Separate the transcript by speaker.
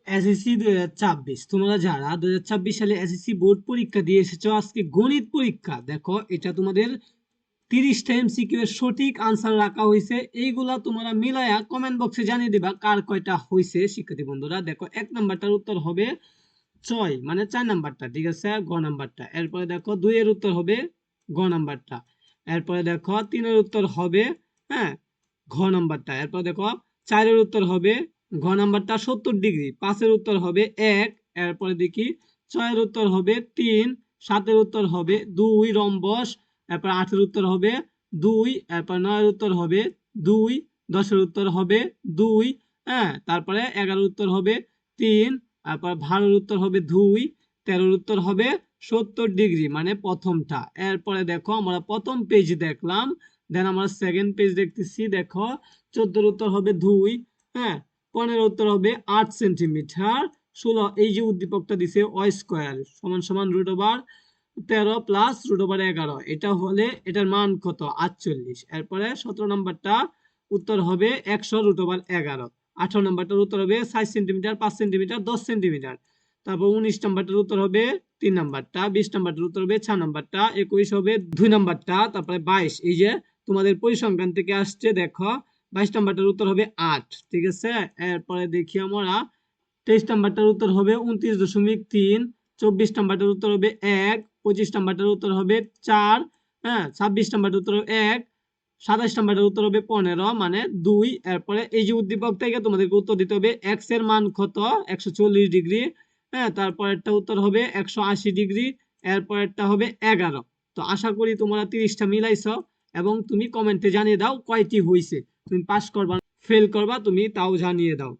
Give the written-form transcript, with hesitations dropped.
Speaker 1: SSC 2024 তোমরা যারা 2024 সালে এসএসসি বোর্ড পরীক্ষা দিয়ে এসেছো, আজকে গণিত পরীক্ষা দেখো, এটা তোমাদের 30টা এমসিকিউ এর সঠিক আনসার রাখা হয়েছে। এইগুলা তোমরা মিলায়া কমেন্ট বক্সে জানিয়ে দিবা কার কয়টা হয়েছে। শিক্ষার্থী বন্ধুরা দেখো, 1 নাম্বারটার উত্তর হবে 6 মানে 4 নাম্বারটা, ঠিক আছে, গ নাম্বারটা। এরপরে দেখো 2 এর উত্তর হবে গ নাম্বারটা। এরপরে দেখো 3 এর উত্তর হবে, হ্যাঁ, ঘ নাম্বারটা। এরপর দেখো 4 এর উত্তর হবে ঘ নাম্বারটা 70 ডিগ্রি। 5 এর উত্তর হবে 1। এরপরে দেখি 6 এর উত্তর হবে 3। 7 এর উত্তর হবে 2 রম্বস। এরপর 8 এর উত্তর হবে 2। এরপর 9 এর উত্তর হবে 2। 10 এর উত্তর হবে 2। হ্যাঁ, তারপরে 11 এর উত্তর হবে 3। তারপর 12 এর উত্তর হবে 2। 13 এর উত্তর হবে 70 ডিগ্রি মানে প্রথমটা। এরপরে দেখো আমরা প্রথম পেজ দেখলাম, দেন আমরা সেকেন্ড পেজ দেখতেছি। দেখো 14 এর উত্তর হবে 2। হ্যাঁ, 15 উত্তর হবে 8 সেন্টিমিটার। 16 এই যে উদ্দীপকটা দিছে ওয়াই স্কয়ার সমান সমান √13 প্লাস √11, এটা হলে এটার মান কত 48। এরপরে 17 নাম্বারটা উত্তর হবে 100√11। 18 নাম্বারটার উত্তর হবে 6 সেন্টিমিটার, 5 সেন্টিমিটার, 10 সেন্টিমিটার। তারপর 19 নাম্বারটার উত্তর হবে 3 নাম্বারটা। 20 নাম্বারটার উত্তর হবে 6 নাম্বারটা। 21 হবে 2 নাম্বারটা। তারপরে 22 এই যে তোমাদের পরিসংখ্যান থেকে আসছে, দেখো 22 নাম্বারটার উত্তর হবে 8, ঠিক আছে। এরপরে দেখি আমরা 23 নাম্বারটার উত্তর হবে 29.3। 24 নাম্বারটার উত্তর হবে 1। 25 নাম্বারটার উত্তর হবে 4। হ্যাঁ, 26 নাম্বারটার উত্তর হবে 1। 27 নাম্বারটার উত্তর হবে 15 মানে 2। এরপরে এই যে উদ্দীপক থেকে তোমাদেরকে উত্তর দিতে হবে এক্স এর মান কত 140 ডিগ্রি। হ্যাঁ, তারপরেরটা উত্তর হবে 180 ডিগ্রি। এরপরেরটা হবে 11। তো আশা করি তোমরা 30টা মিলাইছো এবং তুমি কমেন্টে জানিয়ে দাও কয়টি হয়েছে। তুমি পাস করবা ফেল করবা তুমি তাও জানিয়ে দাও।